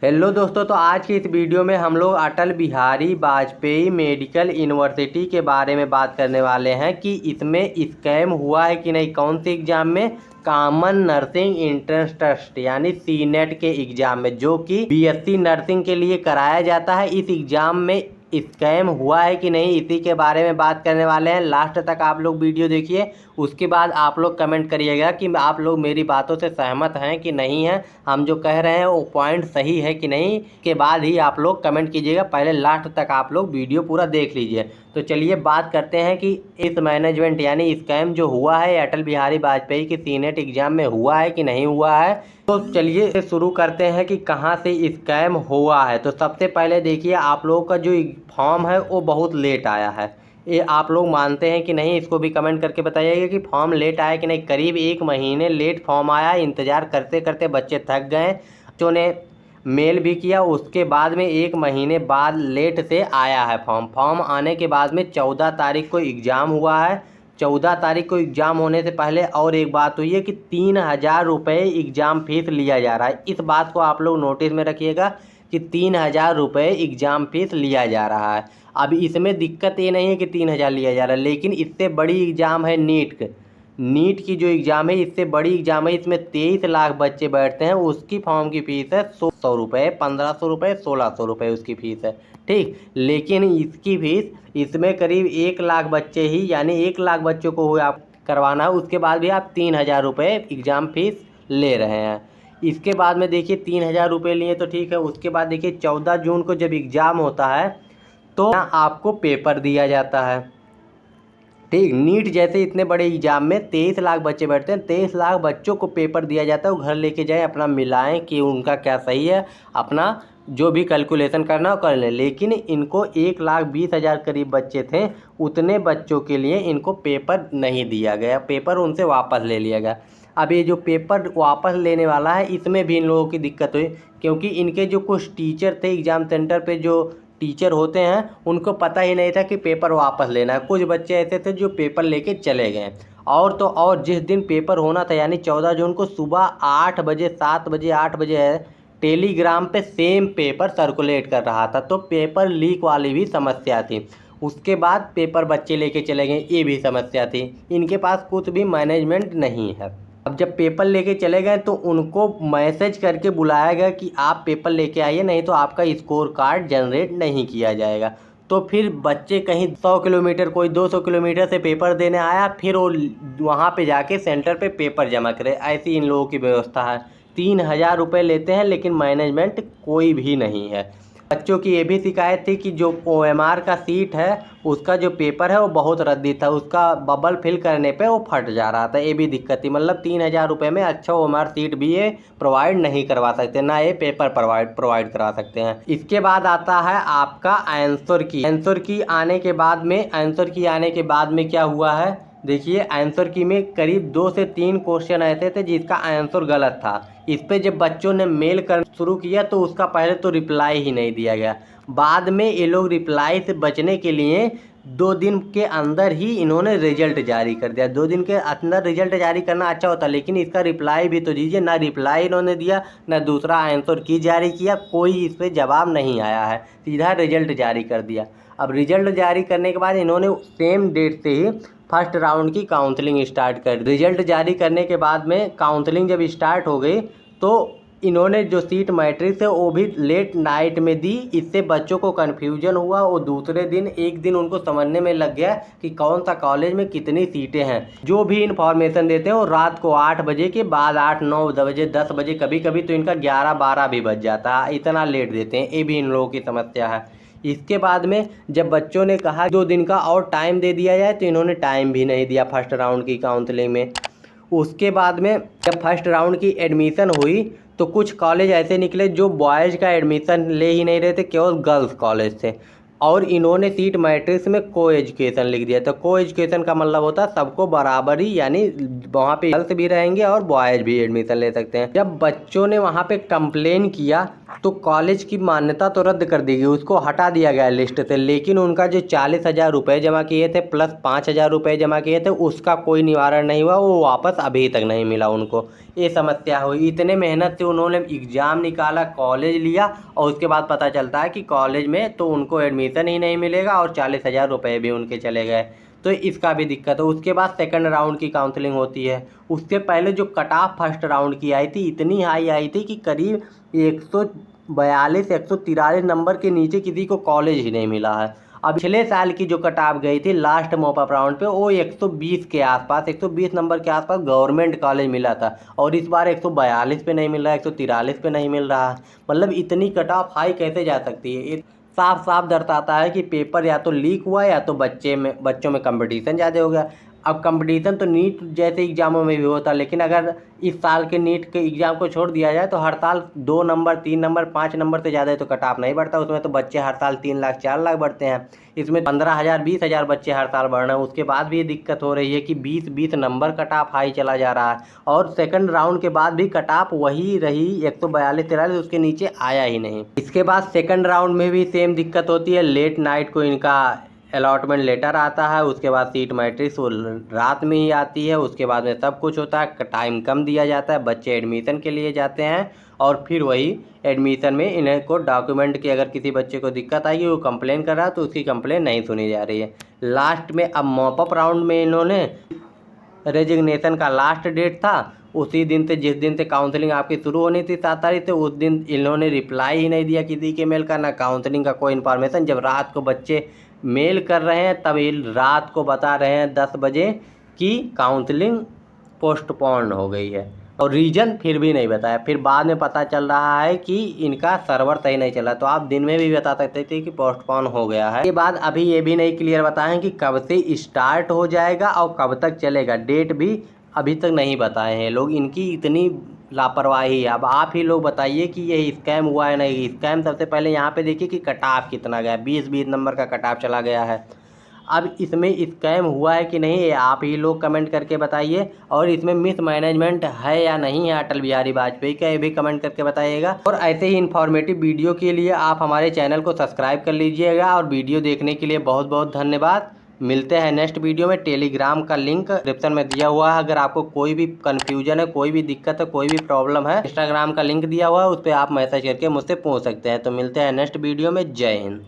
Hello दोस्तों, तो आज की इस वीडियो में हम लोग अटल बिहारी वाजपेयी मेडिकल यूनिवर्सिटी के बारे में बात करने वाले हैं कि इसमें स्कैम हुआ है कि नहीं। कौन से एग्ज़ाम में? कॉमन नर्सिंग एंट्रेंस टेस्ट यानी सीनेट के एग्ज़ाम में, जो कि बीएससी नर्सिंग के लिए कराया जाता है। इस एग्ज़ाम में स्कैम हुआ है कि नहीं, इसी के बारे में बात करने वाले हैं। लास्ट तक आप लोग वीडियो देखिए, उसके बाद आप लोग कमेंट करिएगा कि आप लोग मेरी बातों से सहमत हैं कि नहीं हैं, हम जो कह रहे हैं वो पॉइंट सही है कि नहीं। के बाद ही आप लोग कमेंट कीजिएगा, पहले लास्ट तक आप लोग वीडियो पूरा देख लीजिए। तो चलिए बात करते हैं कि इस मैनेजमेंट यानी स्कैम जो हुआ है अटल बिहारी वाजपेयी की सीनेट एग्जाम में हुआ है कि नहीं हुआ है। तो चलिए शुरू करते हैं कि कहाँ से स्कैम हुआ है। तो सबसे पहले देखिए, आप लोगों का जो फॉर्म है वो बहुत लेट आया है। ये आप लोग मानते हैं कि नहीं, इसको भी कमेंट करके बताइएगा कि फॉर्म लेट आया कि नहीं। करीब 1 महीने लेट फॉर्म आया, इंतज़ार करते करते बच्चे थक गए। बच्चों ने मेल भी किया, उसके बाद में 1 महीने बाद लेट से आया है फॉर्म आने के बाद में 14 तारीख को एग्ज़ाम हुआ है। 14 तारीख को एग्ज़ाम होने से पहले और एक बात हुई है कि 3000 रुपये एग्ज़ाम फीस लिया जा रहा है। इस बात को आप लोग नोटिस में रखिएगा कि 3000 रुपये एग्ज़ाम फीस लिया जा रहा है। अब इसमें दिक्कत ये नहीं है कि 3000 लिया जा रहा है, लेकिन इससे बड़ी एग्ज़ाम है नीट की जो एग्ज़ाम है, इससे बड़ी एग्ज़ाम है। इसमें 23 लाख बच्चे बैठते हैं। उसकी फॉर्म की फ़ीस है 100 रुपये, 1500 रुपये, 1600 रुपये उसकी फ़ीस है, ठीक। लेकिन इसकी फ़ीस, इसमें करीब 1 लाख बच्चे ही यानी 1 लाख बच्चों को हुआ आप करवाना है, उसके बाद भी आप 3000 रुपये एग्ज़ाम फीस ले रहे हैं। इसके बाद में देखिए 3000 रुपये लिए तो ठीक है। उसके बाद देखिए 14 जून को जब एग्ज़ाम होता है तो आपको पेपर दिया जाता है, ठीक। नीट जैसे इतने बड़े एग्जाम में 23 लाख बच्चे बैठते हैं, 23 लाख बच्चों को पेपर दिया जाता है। वो घर लेके जाए, अपना मिलाएं कि उनका क्या सही है, अपना जो भी कैलकुलेशन करना हो कर लें। लेकिन इनको 1,20,000 करीब बच्चे थे, उतने बच्चों के लिए इनको पेपर नहीं दिया गया, पेपर उनसे वापस ले लिया गया। अब ये जो पेपर वापस लेने वाला है, इसमें भी इन लोगों की दिक्कत हुई, क्योंकि इनके जो कुछ टीचर थे एग्ज़ाम सेंटर पे, जो टीचर होते हैं, उनको पता ही नहीं था कि पेपर वापस लेना है। कुछ बच्चे ऐसे थे जो पेपर लेके चले गए। और तो और जिस दिन पेपर होना था यानी 14 जून को सुबह 8 बजे, 7 बजे, 8 बजे है, टेलीग्राम पे सेम पेपर सर्कुलेट कर रहा था। तो पेपर लीक वाली भी समस्या थी। उसके बाद पेपर बच्चे लेके चले गए, ये भी समस्या थी। इनके पास कुछ भी मैनेजमेंट नहीं है। अब जब पेपर लेके चले गए तो उनको मैसेज करके बुलाया गया कि आप पेपर लेके आइए, नहीं तो आपका स्कोर कार्ड जनरेट नहीं किया जाएगा। तो फिर बच्चे कहीं 100 किलोमीटर, कोई 200 किलोमीटर से पेपर देने आया, फिर वो वहाँ पे जाके सेंटर पे पेपर जमा करे। ऐसी इन लोगों की व्यवस्था है। 3000 रुपये लेते हैं, लेकिन मैनेजमेंट कोई भी नहीं है। बच्चों की ये भी शिकायत थी कि जो OMR का सीट है, उसका जो पेपर है वो बहुत रद्दी था, उसका बबल फिल करने पे वो फट जा रहा था। ये भी दिक्कत थी। मतलब 3000 रुपये में अच्छा OMR सीट भी ये प्रोवाइड नहीं करवा सकते, ना ये पेपर प्रोवाइड करवा सकते हैं। इसके बाद आता है आपका आंसर की आने के बाद में क्या हुआ है, देखिए आंसर की में करीब 2 से 3 क्वेश्चन ऐसे थे जिसका आंसर गलत था। इस पे जब बच्चों ने मेल करना शुरू किया तो उसका पहले तो रिप्लाई ही नहीं दिया गया। बाद में ये लोग रिप्लाई से बचने के लिए 2 दिन के अंदर ही इन्होंने रिजल्ट जारी कर दिया। 2 दिन के अंदर रिजल्ट जारी करना अच्छा होता, लेकिन इसका रिप्लाई भी तो दीजिए। ना रिप्लाई इन्होंने दिया, ना दूसरा आंसर की जारी किया, कोई इस पर जवाब नहीं आया है, सीधा रिजल्ट जारी कर दिया। अब रिजल्ट जारी करने के बाद इन्होंने सेम डेट से ही फर्स्ट राउंड की काउंसलिंग स्टार्ट कर दी। रिजल्ट जारी करने के बाद में काउंसलिंग जब स्टार्ट हो गई तो इन्होंने जो सीट मैट्रिक्स है वो भी लेट नाइट में दी। इससे बच्चों को कन्फ्यूजन हुआ। वो दूसरे दिन, एक दिन उनको समझने में लग गया कि कौन सा कॉलेज में कितनी सीटें हैं। जो भी इन्फॉर्मेशन देते हैं वो रात को 8 बजे के बाद, 8, 9 बजे, 10 बजे, कभी कभी तो इनका 11-12 भी बज जाता है, इतना लेट देते हैं। ये भी इन लोगों की समस्या है। इसके बाद में जब बच्चों ने कहा 2 दिन का और टाइम दे दिया जाए, तो इन्होंने टाइम भी नहीं दिया फर्स्ट राउंड की काउंसलिंग में। उसके बाद में जब फर्स्ट राउंड की एडमिशन हुई तो कुछ कॉलेज ऐसे निकले जो बॉयज़ का एडमिशन ले ही नहीं रहे थे, केवल गर्ल्स कॉलेज थे। और इन्होंने सीट मैट्रिक्स में को एजुकेशन लिख दिया। तो को एजुकेशन का मतलब होता है सबको बराबर ही, यानी वहाँ पे गर्ल्स भी रहेंगे और बॉयज़ भी एडमिशन ले सकते हैं। जब बच्चों ने वहाँ पे कंप्लेन किया तो कॉलेज की मान्यता तो रद्द कर दी गई, उसको हटा दिया गया लिस्ट से। लेकिन उनका जो 40,000 रुपये जमा किए थे प्लस 5,000 रुपये जमा किए थे, उसका कोई निवारण नहीं हुआ। वो वापस अभी तक नहीं मिला उनको। ये समस्या हुई। इतने मेहनत से उन्होंने एग्ज़ाम निकाला, कॉलेज लिया और उसके बाद पता चलता है कि कॉलेज में तो उनको एडमिशन ही नहीं मिलेगा और 40,000 रुपये भी उनके चले गए। तो इसका भी दिक्कत है। उसके बाद सेकंड राउंड की काउंसलिंग होती है। उससे पहले जो कट ऑफ फर्स्ट राउंड की आई थी, इतनी हाई आई थी कि करीब 142 143 नंबर के नीचे किसी को कॉलेज ही नहीं मिला है। अब पिछले साल की जो कट ऑफ गई थी लास्ट मॉप अप राउंड पे, वो 120 के आसपास, 120 नंबर के आसपास गवर्नमेंट कॉलेज मिला था और इस बार 142 पे नहीं मिल रहा है, 143 पे नहीं मिल रहा है। मतलब इतनी कट ऑफ हाई कैसे जा सकती है? ये साफ साफ दर्शाता है कि पेपर या तो लीक हुआ या तो बच्चों में कंपटीशन ज़्यादा हो गया। अब कंपटीशन तो नीट जैसे एग्ज़ामों में भी होता, लेकिन अगर इस साल के नीट के एग्ज़ाम को छोड़ दिया जाए तो हर साल 2 नंबर 3 नंबर 5 नंबर से ज़्यादा तो कट ऑफ नहीं बढ़ता। उसमें तो बच्चे हर साल 3 लाख 4 लाख बढ़ते हैं, इसमें 15,000 20,000 बच्चे हर साल बढ़ रहे हैं। उसके बाद भी ये दिक्कत हो रही है कि 20 नंबर कट ऑफ हाई चला जा रहा है और सेकंड राउंड के बाद भी कट ऑफ वही रही 142-43, उसके नीचे आया ही नहीं। इसके बाद सेकंड राउंड में भी सेम दिक्कत होती है। लेट नाइट को इनका अलॉटमेंट लेटर आता है, उसके बाद सीट मैट्रिक्स वो रात में ही आती है, उसके बाद में सब कुछ होता है, टाइम कम दिया जाता है, बच्चे एडमिशन के लिए जाते हैं और फिर वही एडमिशन में इन्हें को डॉक्यूमेंट की अगर किसी बच्चे को दिक्कत आएगी, वो कंप्लेन कर रहा है तो उसकी कंप्लेन नहीं सुनी जा रही है। लास्ट में अब मॉप अप राउंड में इन्होंने रेजिग्नेशन का लास्ट डेट था, उसी दिन से जिस दिन से काउंसलिंग आपकी शुरू होनी थी 7 तारीख से, उस दिन इन्होंने रिप्लाई ही नहीं दिया किसी के मेल का, ना काउंसलिंग का कोई इन्फॉर्मेशन। जब रात को बच्चे मेल कर रहे हैं तब ये रात को बता रहे हैं 10 बजे कि काउंसलिंग पोस्टपोन हो गई है और रीज़न फिर भी नहीं बताया। फिर बाद में पता चल रहा है कि इनका सर्वर सही नहीं चला। तो आप दिन में भी बता सकते थे कि पोस्टपोन हो गया है। इसके बाद अभी ये भी नहीं क्लियर बताएं कि कब से स्टार्ट हो जाएगा और कब तक चलेगा, डेट भी अभी तक नहीं बताए हैं लोग। इनकी इतनी लापरवाही है। अब आप ही लोग बताइए कि ये स्कैम हुआ है नहीं। स्कैम सबसे पहले यहाँ पे देखिए कि कट ऑफ कितना गया, 20 नंबर का कट ऑफ चला गया है। अब इसमें स्कैम हुआ है कि नहीं, ये आप ही लोग कमेंट करके बताइए। और इसमें मिस मैनेजमेंट है या नहीं है अटल बिहारी वाजपेयी का, ये भी कमेंट करके बताइएगा। और ऐसे ही इन्फॉर्मेटिव वीडियो के लिए आप हमारे चैनल को सब्सक्राइब कर लीजिएगा। और वीडियो देखने के लिए बहुत बहुत धन्यवाद। मिलते हैं नेक्स्ट वीडियो में। टेलीग्राम का लिंक डिस्क्रिप्शन में दिया हुआ है। अगर आपको कोई भी कन्फ्यूजन है, कोई भी दिक्कत है, कोई भी प्रॉब्लम है, इंस्टाग्राम का लिंक दिया हुआ है, उस पर आप मैसेज करके मुझसे पूछ सकते हैं। तो मिलते हैं नेक्स्ट वीडियो में। जय हिंद।